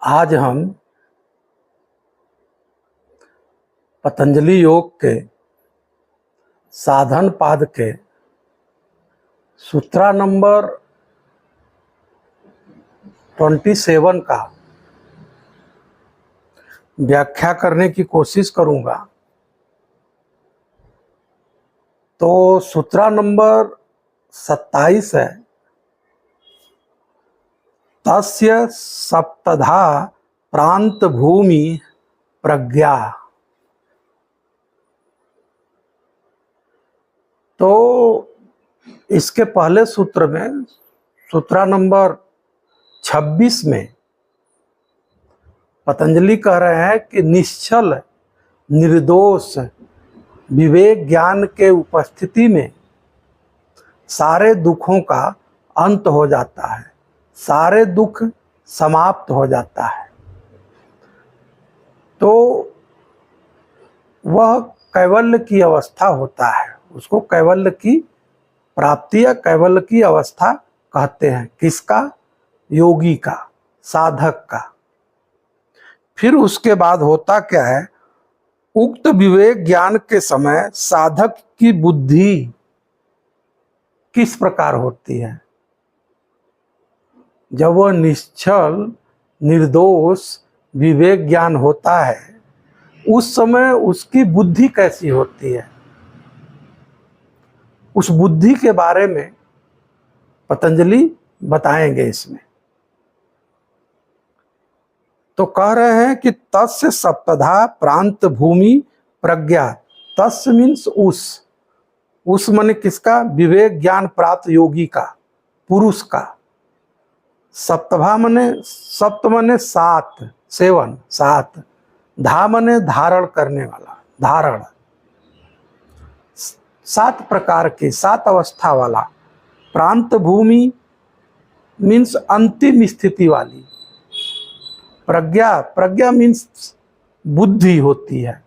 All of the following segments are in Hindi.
आज हम पतंजलि योग के साधन पाद के सूत्रा नंबर 27 का व्याख्या करने की कोशिश करूंगा। तो सूत्रा नंबर 27 है, तस्य सप्तधा प्रांत भूमि प्रज्ञा। तो इसके पहले सूत्र में, सूत्रा नंबर 26 में पतंजलि कह रहे हैं कि निश्चल निर्दोष विवेक ज्ञान के उपस्थिति में सारे दुखों का अंत हो जाता है, सारे दुख समाप्त हो जाता है। तो वह कैवल्य की अवस्था होता है, उसको कैवल्य की प्राप्ति या कैवल्य की अवस्था कहते हैं। किसका? योगी का, साधक का। फिर उसके बाद होता क्या है, उक्त विवेक ज्ञान के समय साधक की बुद्धि किस प्रकार होती है। जब वह निश्चल निर्दोष विवेक ज्ञान होता है, उस समय उसकी बुद्धि कैसी होती है, उस बुद्धि के बारे में पतंजलि बताएंगे इसमें। तो कह रहे हैं कि तस्य सप्तधा प्रांत भूमि प्रज्ञा। तस्य मीन्स उस माने किसका? विवेक ज्ञान प्राप्त योगी का, पुरुष का। सप्तभा माने, सप्त माने सात, सेवन, सात। धा माने धारण करने वाला, धारण। सात प्रकार के, सात अवस्था वाला। प्रांत भूमि मीन्स अंतिम स्थिति वाली। प्रज्ञा, प्रज्ञा मीन्स बुद्धि होती है।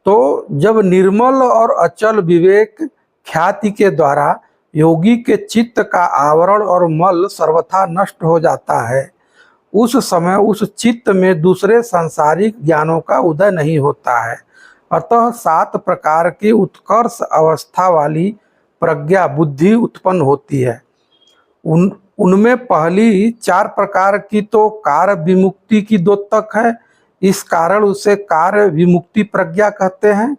तो जब निर्मल और अचल विवेक ख्याति के द्वारा योगी के चित्त का आवरण और मल सर्वथा नष्ट हो जाता है, उस समय उस चित्त में दूसरे सांसारिक ज्ञानों का उदय नहीं होता है। अतः सात प्रकार की उत्कर्ष अवस्था वाली प्रज्ञा बुद्धि उत्पन्न होती है। उनमें पहली चार प्रकार की तो कार्य विमुक्ति की द्योतक है, इस कारण उसे कार्य विमुक्ति प्रज्ञा कहते हैं।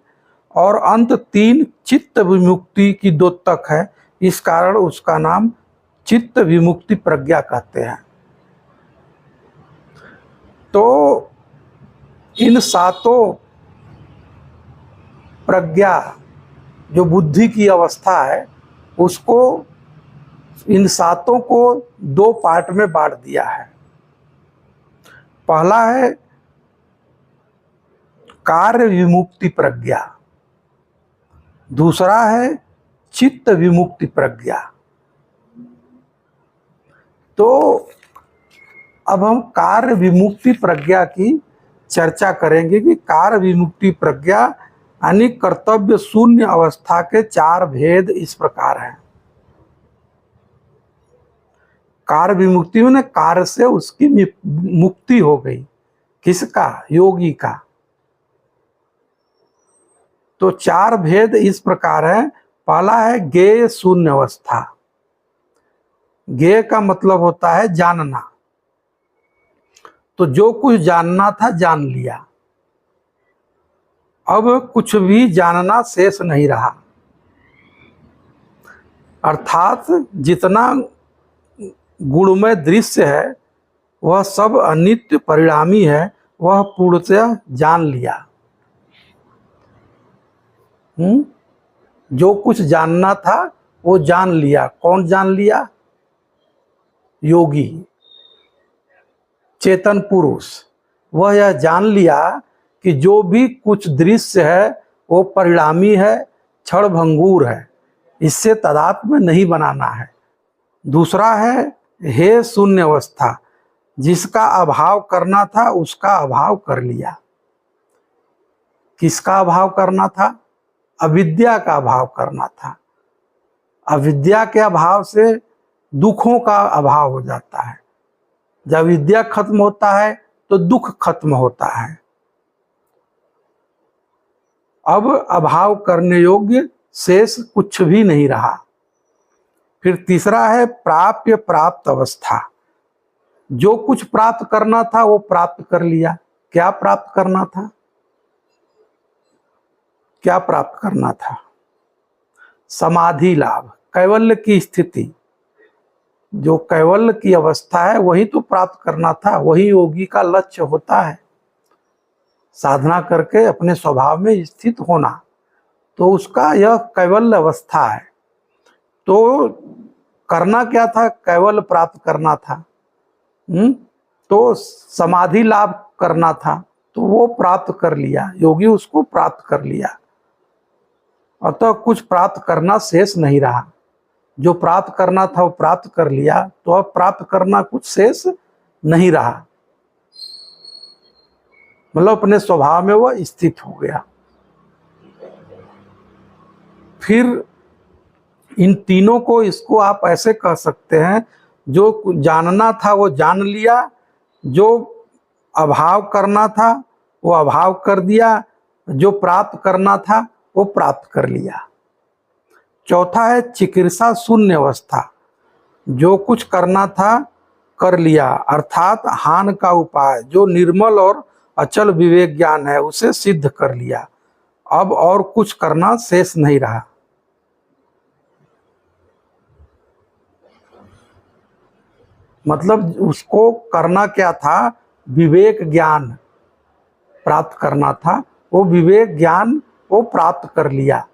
और अंत तीन चित्त विमुक्ति की द्योतक है, इस कारण उसका नाम चित्त विमुक्ति प्रज्ञा कहते हैं। तो इन सातों प्रज्ञा जो बुद्धि की अवस्था है, उसको, इन सातों को दो पार्ट में बांट दिया है। पहला है कार्य विमुक्ति प्रज्ञा, दूसरा है चित्त विमुक्ति प्रज्ञा। तो अब हम कार्य विमुक्ति प्रज्ञा की चर्चा करेंगे कि कार्य विमुक्ति प्रज्ञा यानी कर्तव्य शून्य अवस्था के चार भेद इस प्रकार हैं। कार्य विमुक्ति में कार्य से उसकी मुक्ति हो गई। किसका? योगी का। तो चार भेद इस प्रकार है। पहला है ज्ञेय शून्य अवस्था। ज्ञेय का मतलब होता है जानना। तो जो कुछ जानना था जान लिया, अब कुछ भी जानना शेष नहीं रहा। अर्थात जितना गुणमय दृश्य है वह सब अनित्य परिणामी है, वह पूर्णतः जान लिया। जो कुछ जानना था वो जान लिया। कौन जान लिया? योगी, चेतन पुरुष। वह यह जान लिया कि जो भी कुछ दृश्य है वो परिणामी है, क्षण भंगुर है, इससे तादात्म्य नहीं बनाना है। दूसरा है हे शून्य अवस्था, जिसका अभाव करना था उसका अभाव कर लिया। किसका अभाव करना था? अविद्या का अभाव करना था। अविद्या के अभाव से दुखों का अभाव हो जाता है। जब विद्या खत्म होता है तो दुख खत्म होता है। अब अभाव करने योग्य शेष कुछ भी नहीं रहा। फिर तीसरा है प्राप्य प्राप्त अवस्था। जो कुछ प्राप्त करना था वो प्राप्त कर लिया। क्या प्राप्त करना था? क्या प्राप्त करना था? समाधि लाभ, कैवल्य की स्थिति। जो कैवल्य की अवस्था है वही तो प्राप्त करना था, वही योगी का लक्ष्य होता है। साधना करके अपने स्वभाव में स्थित होना, तो उसका यह कैवल्य अवस्था है। तो करना क्या था? कैवल्य प्राप्त करना था। तो समाधि लाभ करना था, तो वो प्राप्त कर लिया, योगी उसको प्राप्त कर लिया। अतः कुछ प्राप्त करना शेष नहीं रहा। जो प्राप्त करना था वो प्राप्त कर लिया, तो अब प्राप्त करना कुछ शेष नहीं रहा। मतलब अपने स्वभाव में वह स्थित हो गया। फिर इन तीनों को, इसको आप ऐसे कह सकते हैं, जो जानना था वो जान लिया, जो अभाव करना था वो अभाव कर दिया, जो प्राप्त करना था वो प्राप्त कर लिया। चौथा है चिकित्सा शून्य अवस्था। जो कुछ करना था कर लिया, अर्थात हान का उपाय जो निर्मल और अचल विवेक ज्ञान है उसे सिद्ध कर लिया। अब और कुछ करना शेष नहीं रहा। मतलब उसको करना क्या था? विवेक ज्ञान प्राप्त करना था। वो विवेक ज्ञान वो प्राप्त कर लिया।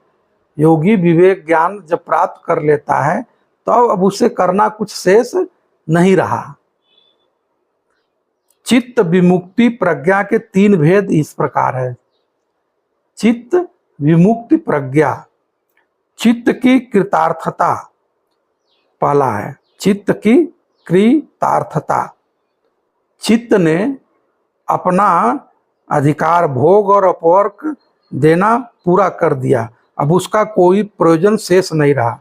योगी विवेक ज्ञान जब प्राप्त कर लेता है तो अब उसे करना कुछ शेष नहीं रहा। चित्त विमुक्ति प्रज्ञा के तीन भेद इस प्रकार है। चित्त विमुक्ति प्रज्ञा, चित्त की कृतार्थता पहला है। चित्त की कृतार्थता, चित्त ने अपना अधिकार भोग और अपवर्ग देना पूरा कर दिया। अब उसका कोई प्रयोजन शेष नहीं रहा।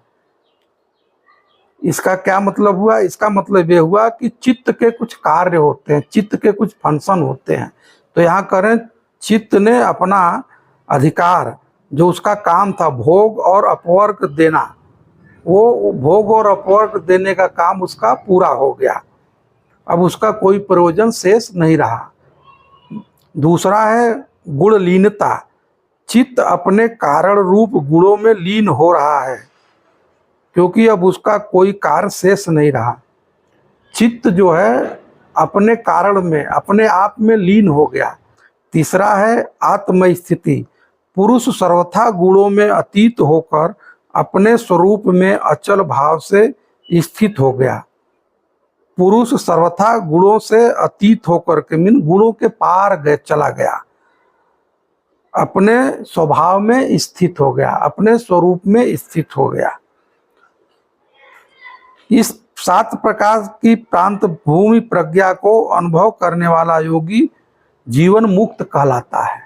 इसका क्या मतलब हुआ? इसका मतलब ये हुआ कि चित्त के कुछ कार्य होते हैं, चित्त के कुछ फंक्शन होते हैं। तो यहाँ करें, चित्त ने अपना अधिकार, जो उसका काम था भोग और अपवर्ग देना, वो भोग और अपवर्ग देने का काम उसका पूरा हो गया। अब उसका कोई प्रयोजन शेष नहीं रहा। दूसरा है गुण लीनता। चित्त अपने कारण रूप गुणों में लीन हो रहा है, क्योंकि अब उसका कोई कार्य शेष नहीं रहा। चित्त जो है अपने कारण में, अपने आप में लीन हो गया। तीसरा है आत्म स्थिति। पुरुष सर्वथा गुणों में अतीत होकर अपने स्वरूप में अचल भाव से स्थित हो गया। पुरुष सर्वथा गुणों से अतीत होकर के मीन गुणों के पार गए, चला गया, अपने स्वभाव में स्थित हो गया, अपने स्वरूप में स्थित हो गया। इस 7 प्रकार की प्रांत भूमि प्रज्ञा को अनुभव करने वाला योगी जीवन मुक्त कहलाता है।